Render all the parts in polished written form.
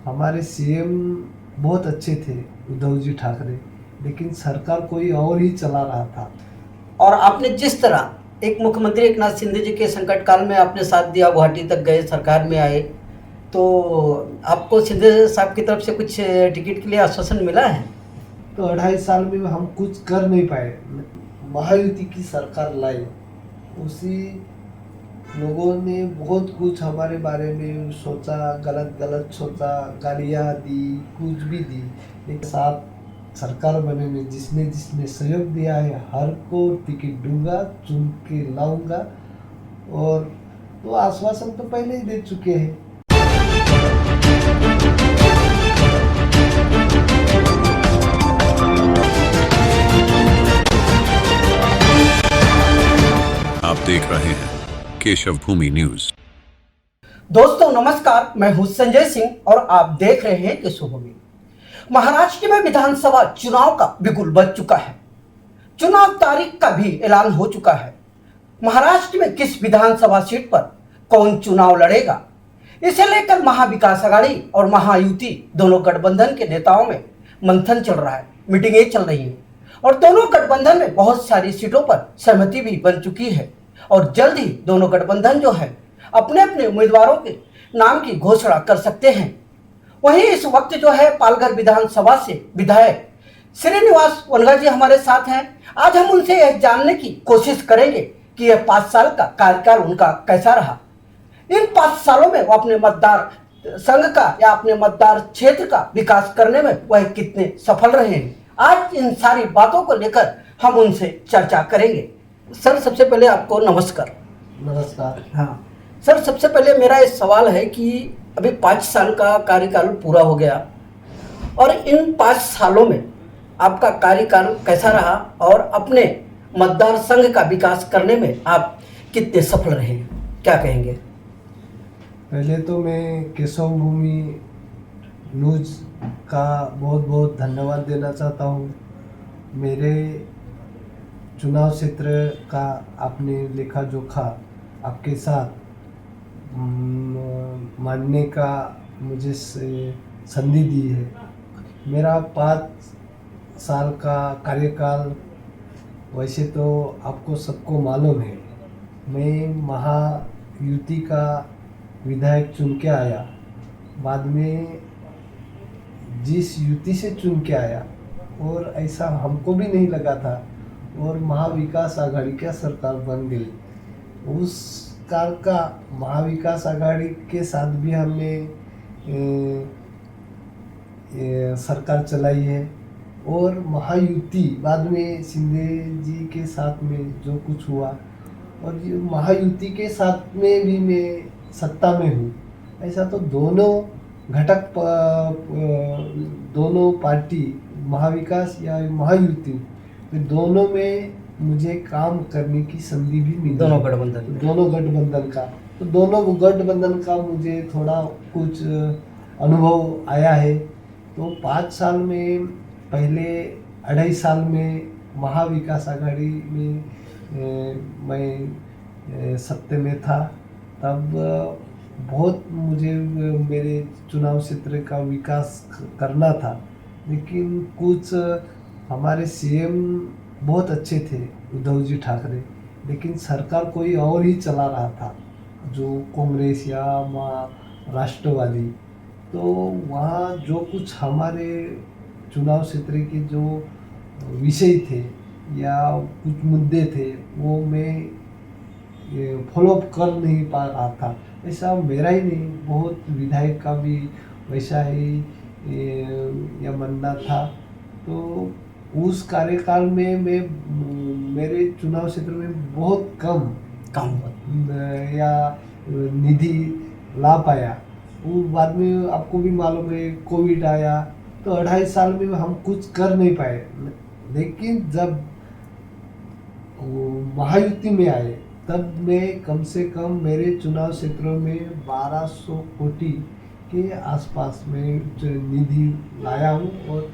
हमारे सीएम बहुत अच्छे थे उद्धव जी ठाकरे, लेकिन सरकार कोई और ही चला रहा था। और आपने जिस तरह एक मुख्यमंत्री एक नाथ शिंदे जी के संकट काल में आपने साथ दिया, गुवाहाटी तक गए, सरकार में आए, तो आपको शिंदे साहब की तरफ से कुछ टिकट के लिए आश्वासन मिला है? तो 2.5 साल में हम कुछ कर नहीं पाए। महायुति की सरकार लाई, उसी लोगों ने बहुत कुछ हमारे बारे में सोचा, गलत गलत सोचा, गालियाँ दी, कुछ भी दी, लेकिन साथ सरकार बनने में जिसने जिसने सहयोग दिया है हर को टिकट दूंगा, चुन के लाऊंगा। और तो आश्वासन तो पहले ही दे चुके हैं। आप देख रहे हैं केशव भूमि न्यूज। दोस्तों नमस्कार, मैं हूं संजय सिंह और आप देख रहे हैं केशव भूमि। महाराष्ट्र में विधानसभा चुनाव का बिगुल बज चुका है। चुनाव तारीख का भी ऐलान हो चुका है। महाराष्ट्र में किस विधानसभा सीट पर कौन चुनाव लड़ेगा, इसे लेकर महाविकास आघाड़ी और महायुति दोनों गठबंधन के नेताओं में मंथन चल रहा है, मीटिंगें चल रही हैं और दोनों गठबंधन में बहुत सारी सीटों पर सहमति भी बन चुकी है और जल्द ही दोनों गठबंधन जो है अपने अपने उम्मीदवारों के नाम की घोषणा कर सकते हैं। वहीं इस वक्त जो है पालघर विधानसभा से विधायक श्रीनिवास वनगा जी हमारे साथ हैं। आज हम उनसे यह जानने की कोशिश करेंगे कि यह 5 साल का कार्यकाल उनका कैसा रहा। इन 5 सालों में वो अपने मतदार संघ का या अपने मतदार क्षेत्र का विकास करने में वह कितने सफल रहे हैं। आज इन सारी बातों को लेकर हम उनसे चर्चा करेंगे। सर सबसे पहले आपको नमस्कार। नमस्कार। हाँ सर, सबसे पहले मेरा एक सवाल है कि अभी 5 साल का कार्यकाल पूरा हो गया और इन 5 सालों में आपका कार्यकाल कैसा रहा और अपने मतदार संघ का विकास करने में आप कितने सफल रहे, क्या कहेंगे? पहले तो मैं केशव भूमि न्यूज का बहुत बहुत धन्यवाद देना चाहता हूँ। मेरे चुनाव क्षेत्र का आपने लेखा जोखा आपके साथ मानने का मुझे संधि दी है। मेरा 5 साल का कार्यकाल वैसे तो आपको सबको मालूम है। मैं महायुति का विधायक चुन के आया, बाद में जिस युति से चुन के आया और ऐसा हमको भी नहीं लगा था और महाविकास आघाड़ी का सरकार बन गई। उस काल का महाविकास आघाड़ी के साथ भी हमने सरकार चलाई है और महायुति बाद में शिंदे जी के साथ में जो कुछ हुआ और ये महायुति के साथ में भी मैं सत्ता में हूँ। ऐसा तो दोनों घटक दोनों पार्टी महाविकास या महायुति दोनों में मुझे काम करने की संधि भी मिली। दोनों गठबंधन का तो दोनों गठबंधन का मुझे थोड़ा कुछ अनुभव आया है। तो 5 साल में पहले 2.5 साल में महाविकास आघाड़ी में मैं सत्ता में था, तब बहुत मुझे मेरे चुनाव क्षेत्र का विकास करना था, लेकिन कुछ हमारे सीएम बहुत अच्छे थे उद्धव जी ठाकरे, लेकिन सरकार कोई और ही चला रहा था, जो कांग्रेस या राष्ट्रवादी। तो वहाँ जो कुछ हमारे चुनाव क्षेत्र के जो विषय थे या कुछ मुद्दे थे वो मैं फॉलोअप कर नहीं पा रहा था। ऐसा मेरा ही नहीं, बहुत विधायक का भी वैसा ही या मानना था। तो उस कार्यकाल में मैं मेरे चुनाव क्षेत्र में बहुत कम या निधि ला पाया। वो बाद में आपको भी मालूम है कोविड आया, तो 2.5 साल में हम कुछ कर नहीं पाए। लेकिन जब महायुति में आए तब मैं कम से कम मेरे चुनाव क्षेत्रों में 1200 कोटी के आसपास में निधि लाया हूँ और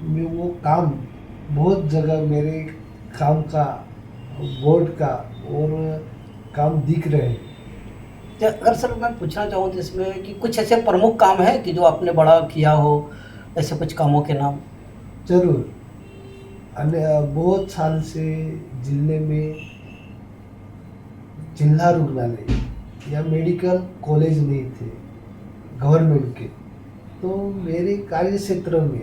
मैं वो काम बहुत जगह मेरे काम का बोर्ड का और काम दिख रहे हैं। तो अगर सर मैं पूछना चाहूँ तो इसमें कि कुछ ऐसे प्रमुख काम है कि जो आपने बड़ा किया हो, ऐसे कुछ कामों के नाम? जरूर। बहुत साल से जिले में जिला रुग्णालय या मेडिकल कॉलेज नहीं थे गवर्नमेंट के। तो मेरे कार्य क्षेत्र में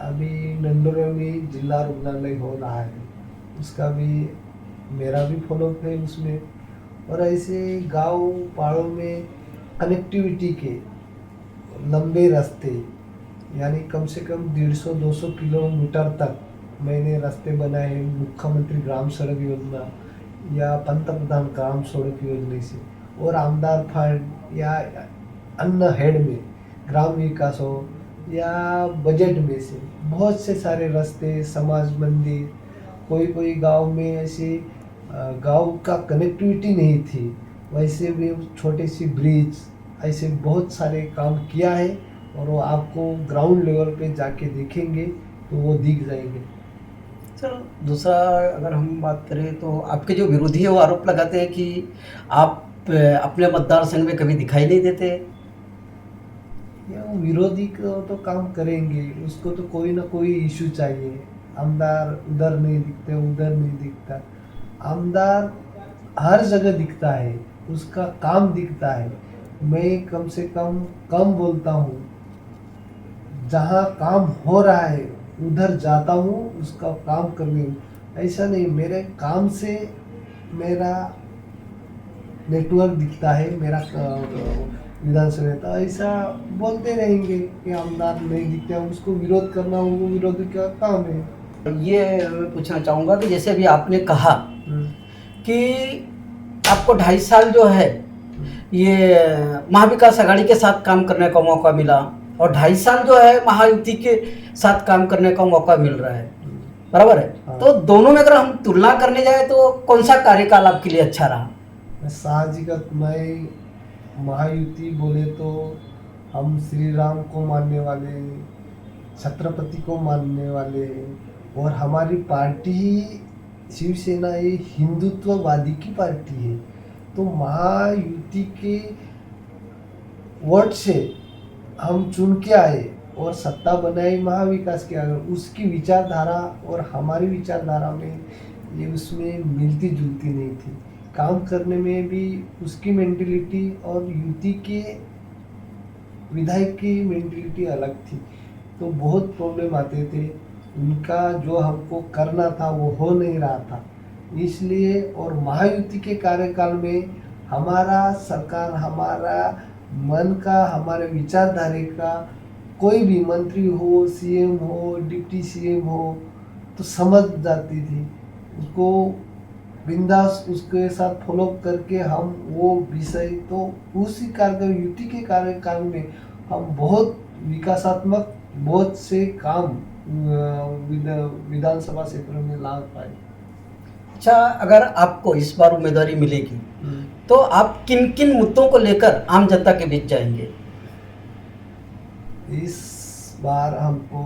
अभी नंदोरा में जिला रुग्णालय हो रहा है, उसका भी मेरा भी फॉलोअप है उसमें। और ऐसे गांव पहाड़ों में कनेक्टिविटी के लंबे रास्ते, यानी कम से कम 150-200 किलोमीटर तक मैंने रास्ते बनाए हैं मुख्यमंत्री ग्राम सड़क योजना या पंतप्रधान ग्राम सड़क योजना से, और आमदार फंड या अन्य हेड में ग्राम विकास हो या बजट में से बहुत से सारे रास्ते, समाज मंदिर, कोई गांव में ऐसे गांव का कनेक्टिविटी नहीं थी, वैसे भी छोटे सी ब्रिज, ऐसे बहुत सारे काम किया है। और वो आपको ग्राउंड लेवल पे जाके देखेंगे तो वो दिख जाएंगे। सर दूसरा अगर हम बात करें तो आपके जो विरोधी है वो आरोप लगाते हैं कि आप अपने मतदार संघ में कभी दिखाई नहीं देते। या विरोधी को तो काम करेंगे, उसको तो कोई ना कोई इशू चाहिए। आमदार उधर नहीं दिखते, उधर नहीं दिखता। आमदार हर जगह दिखता है, उसका काम दिखता है। मैं कम से कम बोलता हूँ, जहाँ काम हो रहा है उधर जाता हूँ उसका काम करने। ऐसा नहीं, मेरे काम से मेरा नेटवर्क दिखता है, मेरा विधानसभा था। ऐसा बोलते रहेंगे कि आमदार नहीं दिखते, उसको विरोध करना वो विरोधी का काम है। ये मैं पूछना चाहूँगा कि जैसे अभी आपने कहा कि आपको 2.5 साल जो है ये महाविकास आघाड़ी के साथ काम करने का मौका मिला, और 2.5 साल जो है महायुति के साथ काम करने का मौका मिल रहा है, बराबर है? हाँ। तो दोनों में अगर हम तुलना करने जाए तो कौन सा कार्यकाल आपके लिए अच्छा रहा? साहजिकत मैं महायुति बोले तो हम श्री राम को मानने वाले, छत्रपति को मानने वाले, और हमारी पार्टी शिवसेना ये हिंदुत्ववादी की पार्टी है। तो महायुति के वोट से हम चुन के आए और सत्ता बनाई महाविकास के। अगर उसकी विचारधारा और हमारी विचारधारा में ये उसमें मिलती जुलती नहीं थी, काम करने में भी उसकी मेंटलिटी और युति के विधायक की मेंटलिटी अलग थी। तो बहुत प्रॉब्लम आते थे, उनका जो हमको करना था वो हो नहीं रहा था। इसलिए और महायुति के कार्यकाल में हमारा सरकार, हमारा मन का, हमारे विचारधारे का कोई भी मंत्री हो, सीएम हो, डिप्टी सीएम हो तो समझ जाती थी उसको, बिंदास उसके साथ फॉलो करके हम वो विषय, तो उसी कार्यकाल युति के कार्यकाल में हम बहुत विकासात्मक बहुत से काम विधानसभा क्षेत्र में ला पाए। अच्छा, अगर आपको इस बार उम्मीदवारी मिलेगी तो आप किन किन मुद्दों को लेकर आम जनता के बीच जाएंगे? इस बार हमको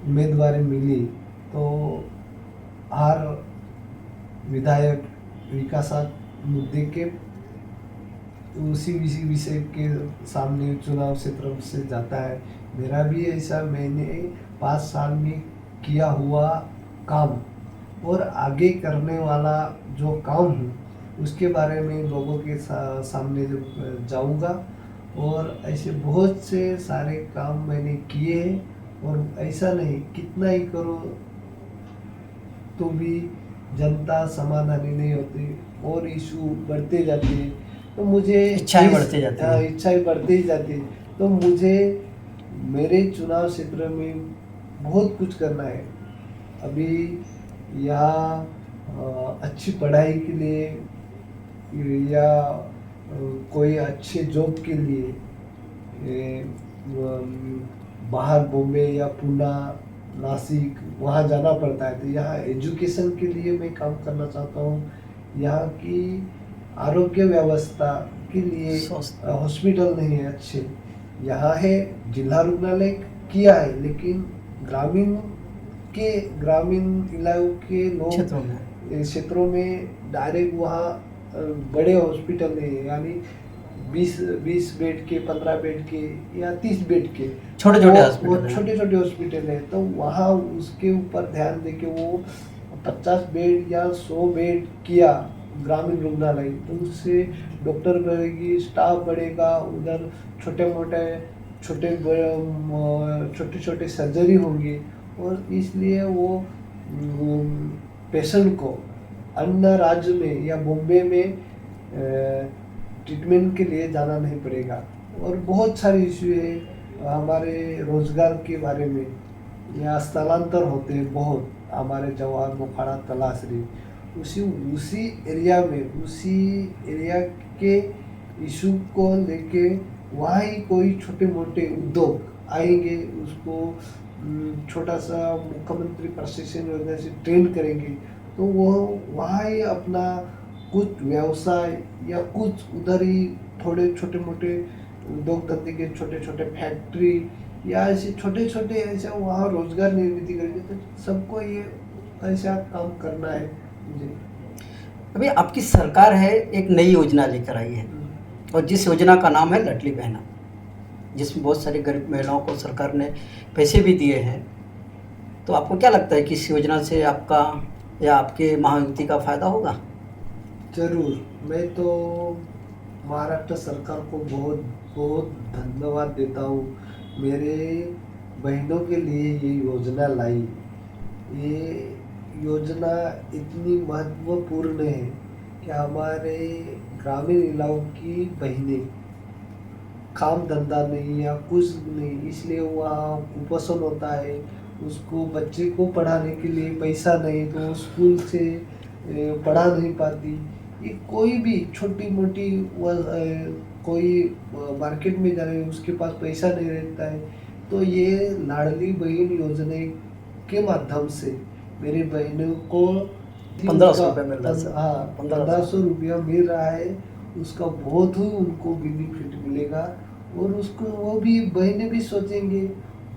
उम्मीदवारी मिली तो हर विधायक विकासात्मक मुद्दे के उसी विषय के सामने चुनाव क्षेत्र से जाता है। मेरा भी ऐसा, मैंने 5 साल में किया हुआ काम और आगे करने वाला जो काम हूँ उसके बारे में लोगों के सामने जब जाऊँगा। और ऐसे बहुत से सारे काम मैंने किए हैं, और ऐसा नहीं कितना ही करो तो भी जनता समाधानी नहीं होती और इशू बढ़ते जाते हैं। तो मुझे इच्छाएं बढ़ते जाती हैं। इच्छाएं बढ़ते ही जाती हैं। तो मुझे मेरे चुनाव क्षेत्र में बहुत कुछ करना है। अभी यहाँ अच्छी पढ़ाई के लिए या कोई अच्छे जॉब के लिए बाहर बॉम्बे या पुणे, नासिक वहाँ जाना पड़ता है। तो यहाँ एजुकेशन के लिए मैं काम करना चाहता हूँ। यहाँ की आरोग्य व्यवस्था के लिए हॉस्पिटल नहीं है अच्छे, यहाँ है जिला रुग्णालय किया है, लेकिन ग्रामीण इलाकों के लोग क्षेत्रों में डायरेक्ट वहाँ बड़े हॉस्पिटल नहीं है, यानी 20 बेड के, 15 बेड के या 30 बेड के छोटे-छोटे वो हॉस्पिटल हैं। छोटे छोटे हॉस्पिटल है, तो वहाँ उसके ऊपर ध्यान दे के वो 50 बेड या 100 बेड किया ग्रामीण रुग्णालय, तो उससे डॉक्टर बढ़ेगी, स्टाफ बढ़ेगा, उधर छोटे छोटे सर्जरी होंगी, और इसलिए वो पेशेंट को अन्य राज्य में या बॉम्बे में ट्रीटमेंट के लिए जाना नहीं पड़ेगा। और बहुत सारे इशू है हमारे रोजगार के बारे में, या स्थलांतर होते हैं बहुत हमारे जवान मोखाड़ा तलाशरी, उसी एरिया के इशू को लेके वहाँ ही कोई छोटे मोटे उद्योग आएंगे, उसको छोटा सा मुख्यमंत्री प्रशिक्षण योजना से ट्रेन करेंगे, तो वो वहाँ ही अपना कुछ व्यवसाय या कुछ उधर ही थोड़े छोटे मोटे उद्योग धंधे के छोटे छोटे फैक्ट्री या ऐसे छोटे छोटे ऐसा वहाँ रोजगार निर्मित करेंगे, तो सबको ये ऐसा काम करना है मुझे। अभी आपकी सरकार है, एक नई योजना लेकर आई है, और जिस योजना का नाम है लाडली बहना, जिसमें बहुत सारी गरीब महिलाओं को सरकार ने पैसे भी दिए हैं। तो आपको क्या लगता है कि इस योजना से आपका या आपके महायुति का फायदा होगा? जरूर, मैं तो महाराष्ट्र सरकार को बहुत बहुत धन्यवाद देता हूँ, मेरे बहनों के लिए ये योजना लाई। ये योजना इतनी महत्वपूर्ण है कि हमारे ग्रामीण इलाकों की बहनें काम धंधा नहीं या कुछ नहीं, इसलिए वहाँ कुपोषण होता है, उसको बच्चे को पढ़ाने के लिए पैसा नहीं, तो वो स्कूल से पढ़ा नहीं पाती। ये कोई भी छोटी मोटी कोई मार्केट में जा रहे हैं, उसके पास पैसा नहीं रहता है, तो ये लाडली बहन योजना के माध्यम से मेरी बहनों को 1500 रुपये मिल रहा है सर। हाँ, 1500 रुपया मिल रहा है, उसका बहुत ही उनको बेनिफिट मिलेगा। और उसको वो भी बहनें भी सोचेंगे,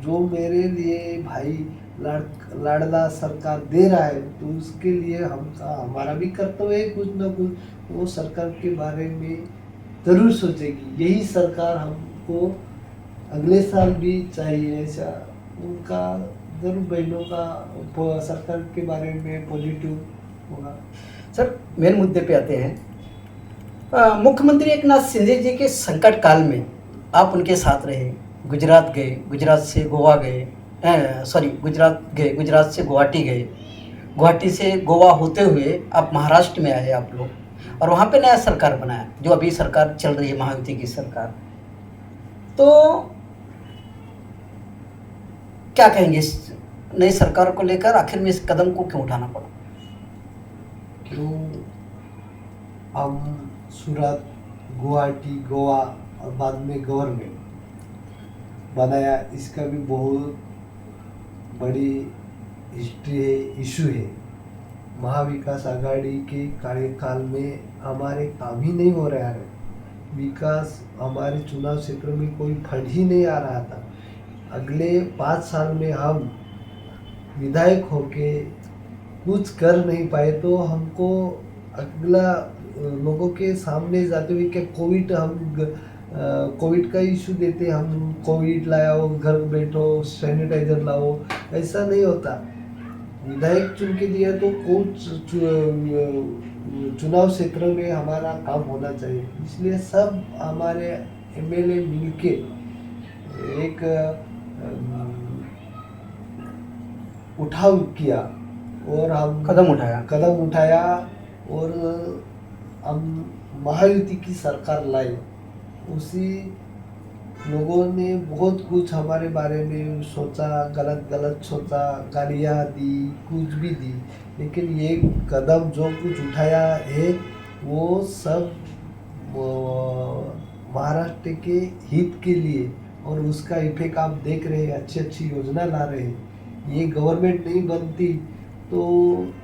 जो मेरे लिए भाई लाडला सरकार दे रहा है, तो उसके लिए हमारा भी कर्तव्य है कुछ ना कुछ, वो सरकार के बारे में जरूर सोचेगी। यही सरकार हमको अगले साल भी चाहिए, ऐसा उनका जरूर बहनों का सरकार के बारे में पॉजिटिव होगा। सर, मेन मुद्दे पे आते हैं। मुख्यमंत्री एकनाथ शिंदे जी के संकट काल में आप उनके साथ रहे, गुजरात गए, गुजरात से गोवा गए, गुजरात से गुवाहाटी गए, गुवाहाटी से गोवा होते हुए आप महाराष्ट्र में आए आप लोग, और वहाँ पे नया सरकार बनाया, जो अभी सरकार चल रही है महायुति की सरकार। तो क्या कहेंगे इस नई सरकार को लेकर, आखिर में इस कदम को क्यों उठाना पड़ा? क्यों हम सूरत, गुवाहाटी, गोवा और बाद में गवर्नमेंट बनाया, इसका भी बहुत बड़ी हिस्ट्री है, इशू है। महाविकास आघाड़ी के कार्यकाल में हमारे काम ही नहीं हो रहा है, विकास हमारे चुनाव क्षेत्र में कोई फंड ही नहीं आ रहा था। अगले 5 साल में हम विधायक होके कुछ कर नहीं पाए, तो हमको अगला लोगों के सामने जाते हुए क्या कोविड का इशू देते, हम कोविड लाओ, घर बैठो, सैनिटाइजर लाओ, ऐसा नहीं होता। विधायक चुन के दिया तो कुछ चुनाव क्षेत्र में हमारा काम होना चाहिए, इसलिए सब हमारे एमएलए मिलके एक उठाव किया और हम कदम उठाया और हम महायुति की सरकार लाए। उसी लोगों ने बहुत कुछ हमारे बारे में सोचा, गलत सोचा, गालियाँ दी, कुछ भी दी, लेकिन ये कदम जो कुछ उठाया है वो सब महाराष्ट्र के हित के लिए, और उसका इफेक्ट आप देख रहे हैं, अच्छी योजना ला रहे हैं। ये गवर्नमेंट नहीं बनती तो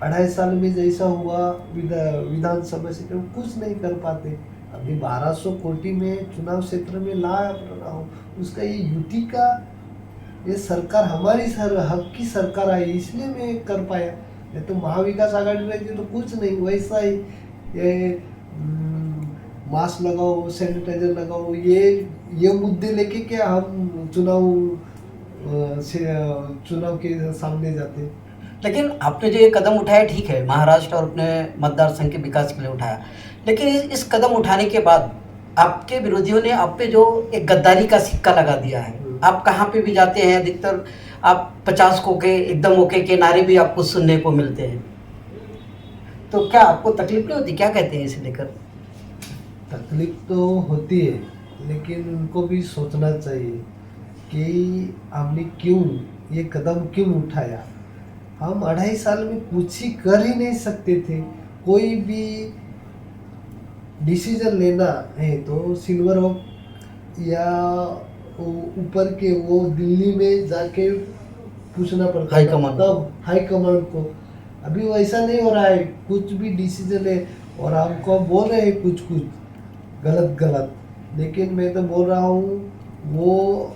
2.5 साल में जैसा हुआ विधानसभा से कुछ नहीं कर पाते। अभी 1200 कोटी में चुनाव क्षेत्र में ला रहा हूँ, उसका ये यूटी का ये सरकार हमारी हक की सरकार आई, इसलिए मैं कर पाया। नहीं तो महाविकास आघाड़ी रहती तो कुछ नहीं, वैसा ही ये मास्क लगाओ, सैनिटाइजर लगाओ, ये मुद्दे लेके क्या हम चुनाव के सामने जाते। लेकिन आपने जो ये कदम उठाया ठीक है, महाराष्ट्र और अपने मतदार संघ के विकास के लिए उठाया, लेकिन इस कदम उठाने के बाद आपके विरोधियों ने आप पे जो एक गद्दारी का सिक्का लगा दिया है। आप कहाँ पे भी जाते हैं अधिकतर आप 50 को के एकदम ओके के नारे भी आपको सुनने को मिलते हैं, तो क्या आपको तकलीफ नहीं होती? क्या कहते हैं इसे लेकर? तकलीफ तो होती है, लेकिन उनको भी सोचना चाहिए कि हमने क्यों ये कदम क्यों उठाया। हम 2.5 साल में कुछ ही कर ही नहीं सकते थे। कोई भी डिसीजन लेना है तो सिल्वर ओक या ऊपर के वो दिल्ली में जाके पूछना पड़ता है, तब हाई कमांड को। अभी वैसा नहीं हो रहा है, कुछ भी डिसीजन है और हमको बोल रहे हैं कुछ गलत, लेकिन मैं तो बोल रहा हूँ वो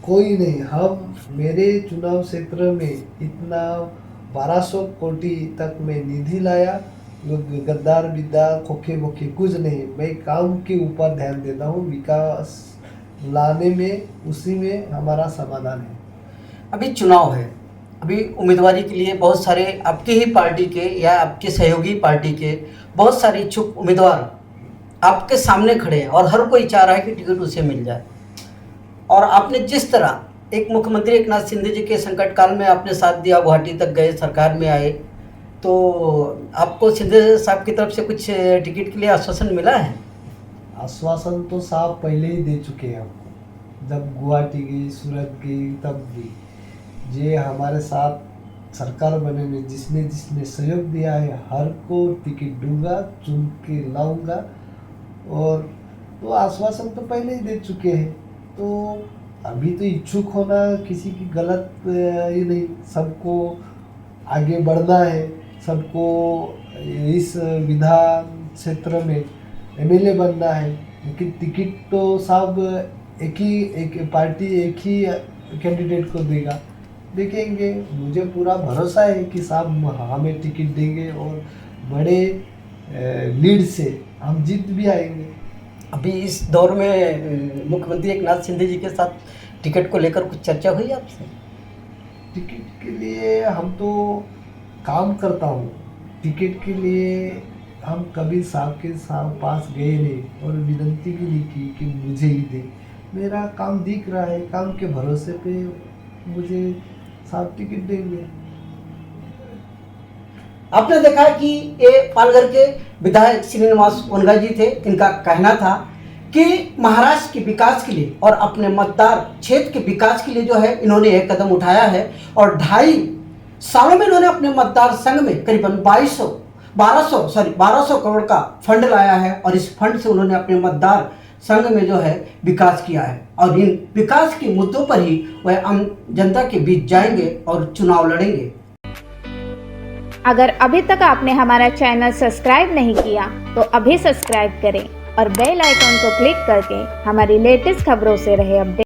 कोई नहीं। हम मेरे चुनाव क्षेत्र में इतना 1200 कोटी तक मैं निधि लाया, गद्दार बिद्दार खोखे बोखे कुछ नहीं। मैं काम के ऊपर ध्यान देता हूँ, विकास लाने में, उसी में हमारा समाधान है। अभी चुनाव है, अभी उम्मीदवारी के लिए बहुत सारे आपके ही पार्टी के या आपके सहयोगी पार्टी के बहुत सारे इच्छुक उम्मीदवार आपके सामने खड़े हैं और हर कोई चाह रहा है कि टिकट उसे मिल जाए। और आपने जिस तरह एक मुख्यमंत्री एक नाथ शिंदे जी के संकट काल में आपने साथ दिया, गुवाहाटी तक गए, सरकार में आए, तो आपको शिंदे साहब की तरफ से कुछ टिकट के लिए आश्वासन मिला है? आश्वासन तो साहब पहले ही दे चुके हैं हमको, जब गुवाहाटी गई, सूरत गई, तब भी जे हमारे साथ सरकार बने में जिसने सहयोग दिया है, हर को टिकट दूंगा, चुन के लाऊंगा। और तो आश्वासन तो पहले ही दे चुके हैं, तो अभी तो इच्छुक होना किसी की गलत ही नहीं। सबको आगे बढ़ना है, सबको इस विधान क्षेत्र में एमएलए बनना है, लेकिन टिकट तो साहब एक पार्टी एक ही कैंडिडेट को देगा। देखेंगे, मुझे पूरा भरोसा है कि साहब हमें टिकट देंगे और बड़े लीड से हम जीत भी आएंगे। अभी इस दौर में मुख्यमंत्री एक नाथ शिंदे जी के साथ टिकट को लेकर कुछ चर्चा हुई आपसे? टिकट के लिए हम तो काम करता हूँ, टिकट के लिए हम कभी साहब के पास गए नहीं और विनती भी नहीं की कि मुझे ही दे। मेरा काम दिख रहा है, काम के भरोसे पे मुझे साहब टिकट देंगे। आपने देखा कि ये पालघर के विधायक श्रीनिवास ओनगा जी थे। इनका कहना था कि महाराष्ट्र के विकास के लिए और अपने मतदार क्षेत्र के विकास के लिए जो है इन्होंने एक कदम उठाया है और 2.5 सालों में इन्होंने अपने मतदार संघ में करीबन 1200 करोड़ का फंड लाया है और इस फंड से उन्होंने अपने मतदार संघ में जो है विकास किया है और इन विकास के मुद्दों पर ही वह आम जनता के बीच जाएंगे और चुनाव लड़ेंगे। अगर अभी तक आपने हमारा चैनल सब्सक्राइब नहीं किया तो अभी सब्सक्राइब करें और बेल आइकॉन को क्लिक करके हमारी लेटेस्ट खबरों से रहे अपडेट।